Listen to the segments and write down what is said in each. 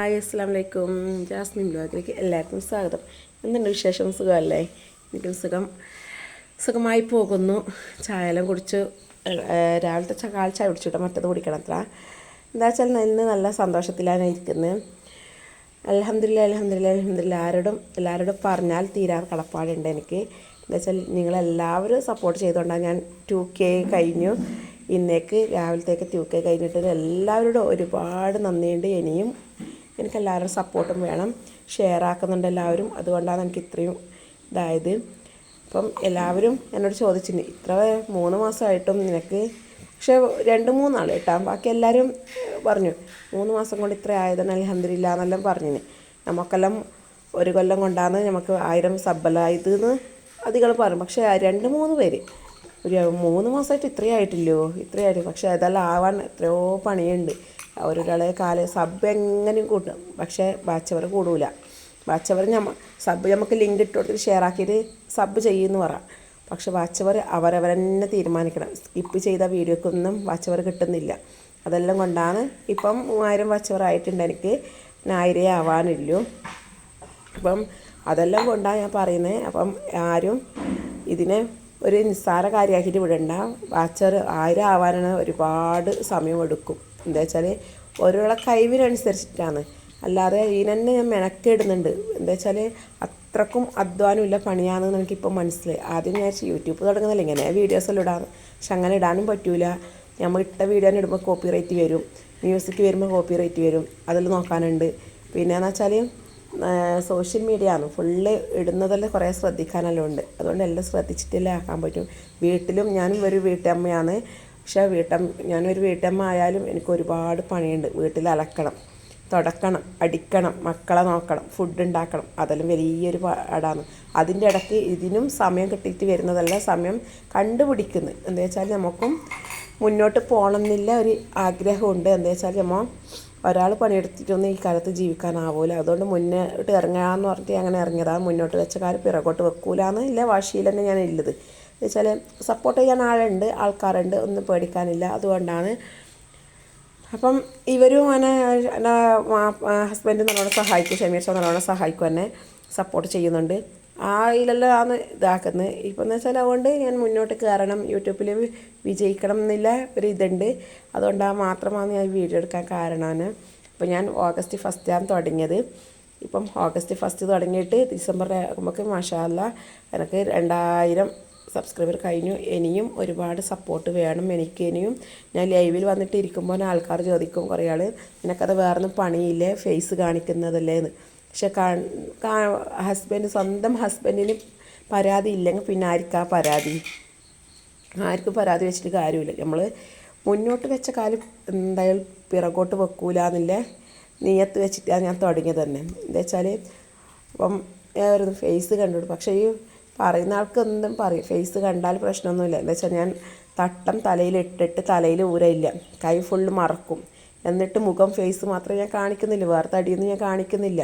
Hi അസ്സാം വലൈക്കും. Jasmine ബ്ലോഗിലേക്ക് എല്ലാവർക്കും സ്വാഗതം. എന്തുണ്ട് വിശേഷം? സുഖമല്ലേ? എനിക്കും സുഖമായി പോകുന്നു. ചായയെല്ലാം കുടിച്ച് രാവിലത്തെ കാൽ ചായ കുടിച്ചിട്ട് മറ്റത് കുടിക്കണം അത്ര. എന്താ വെച്ചാൽ ഇന്ന് നല്ല സന്തോഷത്തിലാണ് ഇരിക്കുന്നത്. അൽഹംദുലില്ലാ എല്ലാവരോടും പറഞ്ഞാൽ തീരാറ് കടപ്പാടുണ്ട് എനിക്ക്. എന്താ വെച്ചാൽ നിങ്ങളെല്ലാവരും സപ്പോർട്ട് ചെയ്തുകൊണ്ടാണ് ഞാൻ 2K കഴിഞ്ഞു. ഇന്നേക്ക് രാവിലത്തേക്ക് 2K കഴിഞ്ഞിട്ട് എല്ലാവരോടും ഒരുപാട് നന്ദിയുണ്ട്. എനിക്ക് എല്ലാവരും സപ്പോർട്ടും വേണം. ഷെയർ ആക്കുന്നുണ്ട് എല്ലാവരും, അതുകൊണ്ടാണ് എനിക്ക് ഇത്രയും ഇതായത്. അപ്പം എല്ലാവരും എന്നോട് ചോദിച്ചിട്ടുണ്ട്, ഇത്ര 3 മാസമായിട്ടും നിനക്ക്, പക്ഷേ 2-3 നാൾ കേട്ടോ, ബാക്കി എല്ലാവരും പറഞ്ഞു 3 മാസം കൊണ്ട് ഇത്ര ആയതാണ് അൽഹംദുലില്ലാ എന്നെല്ലാം പറഞ്ഞിന്. നമുക്കെല്ലാം 1 കൊല്ലം കൊണ്ടാണ് നമുക്ക് 1000 സബ്ബലായതെന്ന് അധികം പറയും. പക്ഷേ 2-3 പേര് ഒരു 3 മാസമായിട്ട് ഇത്രയായിട്ട് പക്ഷേ അതെല്ലാം ആവാൻ എത്രയോ പണിയുണ്ട്. ഒരാളെ സബ് എങ്ങനെയും കൂട്ടും, പക്ഷേ ബാച്ചവർ കൂടൂല. ബാച്ചവർ സബ് നമുക്ക് ലിങ്ക് ഇട്ട് കൊടുത്തിട്ട് ഷെയർ ആക്കിയിട്ട് സബ് ചെയ്യുമെന്ന് പറയാം. പക്ഷെ വാച്ചവർ അവരവരെന്നെ തീരുമാനിക്കണം. സ്കിപ്പ് ചെയ്ത വീഡിയോക്കൊന്നും വാച്ചവർ കിട്ടുന്നില്ല. അതെല്ലാം കൊണ്ടാണ് ഇപ്പം 3000 വാച്ചവർ ആയിട്ടുണ്ട്. എനിക്ക് 1000 ആവാനുള്ളൂ. അപ്പം അതെല്ലാം കൊണ്ടാണ് ഞാൻ പറയുന്നത്. അപ്പം ആരും ഇതിനെ ഒരു നിസ്സാര കാര്യമാക്കിയിട്ട് വിടണ്ട. വാച്ചവർ 1000 ആവാനാണ് ഒരുപാട് സമയമെടുക്കും. എന്താ വെച്ചാൽ ഓരോരുള്ള കഴിവിനനുസരിച്ചിട്ടാണ്, അല്ലാതെ ഇതിനെന്നെ ഞാൻ മെനക്കെടുന്നുണ്ട്. എന്താ വെച്ചാൽ അത്രക്കും അധ്വാനമില്ല പണിയാണെന്ന് എനിക്കിപ്പോൾ മനസ്സിലായി. ആദ്യം ഞാൻ യൂട്യൂബ് തുടങ്ങുന്നില്ല, ഇങ്ങനെ വീഡിയോസെല്ലാം ഇടാന്ന്. പക്ഷെ അങ്ങനെ ഇടാനും പറ്റൂല. നമ്മൾ ഇട്ട വീഡിയോ ഇടുമ്പോൾ കോപ്പിറൈറ്റ് വരും, മ്യൂസിക് വരുമ്പോൾ കോപ്പിറൈറ്റ് വരും, അതെല്ലാം നോക്കാനുണ്ട്. പിന്നെയെന്ന് വെച്ചാൽ സോഷ്യൽ മീഡിയ ആണ് ഫുള്ള് ഇടുന്നതെല്ലാം കുറേ ശ്രദ്ധിക്കാനെല്ലാം ഉണ്ട്. അതുകൊണ്ട് എല്ലാം ശ്രദ്ധിച്ചിട്ടല്ലേ ആക്കാൻ പറ്റും. വീട്ടിലും ഞാനും ഒരു വീട്ടമ്മയാണ്. പക്ഷേ ഞാനൊരു വീട്ടമ്മ ആയാലും എനിക്ക് ഒരുപാട് പണിയുണ്ട്. വീട്ടിൽ അലക്കണം, തുടക്കണം, അടിക്കണം, മക്കളെ നോക്കണം, ഫുഡ് ഉണ്ടാക്കണം, അതെല്ലാം വലിയൊരു പാടാണ്. അതിൻ്റെ ഇടയ്ക്ക് ഇതിനും സമയം കിട്ടിയിട്ട് വരുന്നതല്ല, സമയം കണ്ടുപിടിക്കുന്നു. എന്താ വെച്ചാൽ നമുക്കും മുന്നോട്ട് പോകണം എന്നില്ല ഒരു ആഗ്രഹമുണ്ട്. എന്താ വെച്ചാൽ ഒരാൾ പണിയെടുത്തിട്ടൊന്നും ഈ കാലത്ത് ജീവിക്കാനാവില്ല. അതുകൊണ്ട് മുന്നോട്ട് ഇറങ്ങാമെന്ന് പറഞ്ഞിട്ട് അങ്ങനെ ഇറങ്ങിയതാണ്. മുന്നോട്ട് വെച്ച കാര്യം പിറകോട്ട് വെക്കൂലെന്ന് ഇല്ല വാശിയിൽ തന്നെ ഞാൻ ഉള്ളത്. എന്ന് വെച്ചാൽ സപ്പോർട്ട് ചെയ്യാൻ ആൾക്കാരുണ്ട്, ഒന്നും പേടിക്കാനില്ല. അതുകൊണ്ടാണ്. അപ്പം ഇവരും എന്നെ ഹസ്ബൻഡ് നല്ലോണം സഹായിക്കും, ഷമീർ ഷാ നല്ലോണം സഹായിക്കും, എന്നെ സപ്പോർട്ട് ചെയ്യുന്നുണ്ട്. ഇതിലെല്ലാം ആണ് ഇതാക്കുന്നത്. ഇപ്പം എന്ന് വെച്ചാൽ അതുകൊണ്ട് ഞാൻ മുന്നോട്ട് കയറണം, യൂട്യൂബിൽ വിജയിക്കണം എന്നില്ല ഒരു ഇതുണ്ട്. അതുകൊണ്ടാണ് മാത്രമാണ് ഞാൻ വീഡിയോ എടുക്കാൻ കാരണമാണ്. അപ്പോൾ ഞാൻ ഓഗസ്റ്റ് 1 തുടങ്ങിയത്. ഇപ്പം ഓഗസ്റ്റ് 1 തുടങ്ങിയിട്ട് ഡിസംബർ നമുക്ക് മാഷാ അല്ലാഹ് എനിക്ക് 2000 സബ്സ്ക്രൈബർ കഴിഞ്ഞു. ഇനിയും ഒരുപാട് സപ്പോർട്ട് വേണം എനിക്ക്. ഞാൻ ലൈവിൽ വന്നിട്ട് ഇരിക്കുമ്പോൾ ആൾക്കാർ ചോദിക്കും, കുറേ ആൾ, നിനക്കത് വേറൊന്നും പണിയില്ലേ, ഫേസ് കാണിക്കുന്നതല്ലേ എന്ന്. പക്ഷെ സ്വന്തം ഹസ്ബൻഡിന് പരാതി ഇല്ലെങ്കിൽ പിന്നെ ആർക്കും പരാതി വെച്ചിട്ട് കാര്യമില്ല. നമ്മൾ മുന്നോട്ട് വെച്ച കാര്യം എന്തായാലും പിറകോട്ട് വെക്കൂല എന്നുള്ള നിയത്ത് വെച്ചിട്ടാണ് ഞാൻ തുടങ്ങിയത് തന്നെ. എന്താ വെച്ചാൽ അപ്പം ഒരു ഫേസ് കണ്ടുപിടും. പക്ഷേ ഈ പറയുന്ന ആൾക്ക് എന്തും പറയും, ഫേസ് കണ്ടാൽ പ്രശ്നമൊന്നുമില്ല. എന്താ വെച്ചാൽ ഞാൻ തട്ടം തലയിൽ ഇട്ടിട്ട് തലയിൽ ഊരയില്ല, കൈ ഫുള്ള് മറക്കും. എന്നിട്ട് ഫേസ് മാത്രം ഞാൻ കാണിക്കുന്നില്ല, വേറെ തടിയൊന്നും ഞാൻ കാണിക്കുന്നില്ല.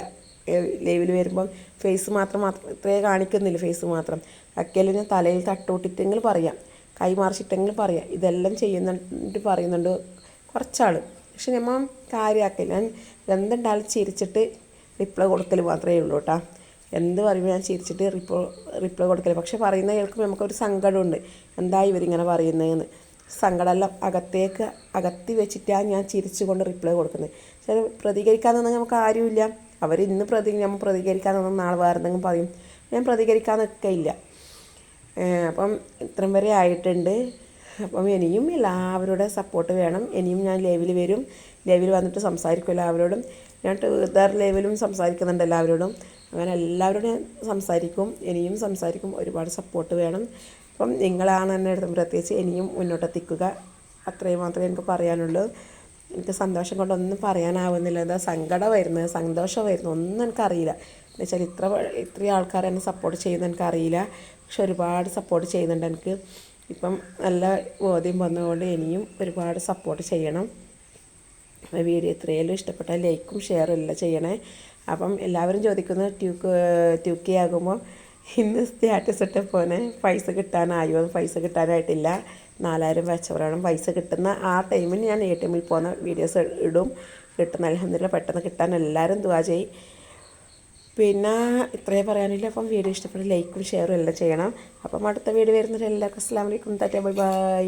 ലൈവിൽ വരുമ്പം ഫേസ് മാത്രം ഇത്രേ കാണിക്കുന്നില്ല, ഫേസ് മാത്രം. അക്കെല്ലാം ഞാൻ തലയിൽ തട്ടൂട്ടിട്ടെങ്കിലും പറയാം, കൈ മറിച്ചിട്ടെങ്കിലും പറയാം. ഇതെല്ലാം പറയുന്നുണ്ട് കുറച്ചാൾ. പക്ഷെ നമ്മൾ കാര്യമാക്കില്ല. ഞാൻ എന്തുണ്ടായാലും ചിരിച്ചിട്ട് റിപ്ലൈ കൊടുക്കൽ മാത്രമേ ഉള്ളൂ കേട്ടോ. എന്ത് പറയുമ്പോൾ ഞാൻ ചിരിച്ചിട്ട് റിപ്ലൈ കൊടുക്കൽ. പക്ഷെ പറയുന്ന കേൾക്കുമ്പോൾ നമുക്കൊരു സങ്കടമുണ്ട്, എന്താ ഇവരിങ്ങനെ പറയുന്നതെന്ന്. സങ്കടമെല്ലാം അകത്തി വെച്ചിട്ടാണ് ഞാൻ ചിരിച്ചുകൊണ്ട് റിപ്ലൈ കൊടുക്കുന്നത്. പക്ഷേ പ്രതികരിക്കാൻ നിന്നാൽ നമുക്ക് ആരുമില്ല. അവർ ഇന്ന് നമ്മൾ പ്രതികരിക്കാൻ നിന്നാൽ നാളെ വേറെ എന്തെങ്കിലും പറയും. ഞാൻ പ്രതികരിക്കാൻ നിൽക്കയില്ല. അപ്പം ഇത്രയും വരെ ആയിട്ടുണ്ട്. അപ്പം ഇനിയും എല്ലാവരുടെ സപ്പോർട്ട് വേണം. ഇനിയും ഞാൻ ലൈവിൽ വന്നിട്ട് സംസാരിക്കും എല്ലാവരോടും. ഞാൻ ട്വിറ്റർ ലൈവിലും സംസാരിക്കുന്നുണ്ട് എല്ലാവരോടും. അങ്ങനെ എല്ലാവരോടും ഞാൻ സംസാരിക്കും, ഇനിയും സംസാരിക്കും. ഒരുപാട് സപ്പോർട്ട് വേണം. അപ്പം നിങ്ങളാണ് എന്നെ പ്രത്യേകിച്ച് ഇനിയും മുന്നോട്ടെത്തിക്കുക. അത്രയും മാത്രമേ എനിക്ക് പറയാനുള്ളൂ. എനിക്ക് സന്തോഷം കൊണ്ടൊന്നും പറയാനാവുന്നില്ല. എന്താ സന്തോഷമായിരുന്നു ഒന്നും എനിക്കറിയില്ല. എന്ന് വെച്ചാൽ ഇത്രയും ആൾക്കാർ എന്നെ സപ്പോർട്ട് ചെയ്യുന്നത് എനിക്കറിയില്ല. പക്ഷെ ഒരുപാട് സപ്പോർട്ട് ചെയ്യുന്നുണ്ട് എനിക്ക്. ഇപ്പം നല്ല ബോധ്യം വന്നതുകൊണ്ട് ഇനിയും ഒരുപാട് സപ്പോർട്ട് ചെയ്യണം. വീഡിയോ ഇത്രയെല്ലാം ഇഷ്ടപ്പെട്ടാൽ ലൈക്കും ഷെയറും എല്ലാം ചെയ്യണേ. അപ്പം എല്ലാവരും ചോദിക്കുന്നത് 2K ആകുമ്പോൾ ഇന്ന് സ്റ്റാറ്റസ് ഇട്ട പോലെ പൈസ കിട്ടാനായോ? പൈസ കിട്ടാനായിട്ടില്ല. 4000 വെച്ചവരാണ്. പൈസ കിട്ടുന്ന ആ ടൈമിൽ ഞാൻ ATM പോകുന്ന വീഡിയോസ് ഇടും. കിട്ടുന്ന. അൽഹംദുലില്ലാ പെട്ടെന്ന് കിട്ടാൻ എല്ലാവരും ദുആ ചെയ്യും. പിന്നെ ഇത്രയേ പറയാനില്ല. അപ്പം വീഡിയോ ഇഷ്ടപ്പെട്ട ലൈക്കും ഷെയറും എല്ലാം ചെയ്യണം. അപ്പം അടുത്ത വീഡിയോ വരുന്നവരെല്ലാവർക്കും അസ്സലാമു അലൈക്കും. Tata bye bye.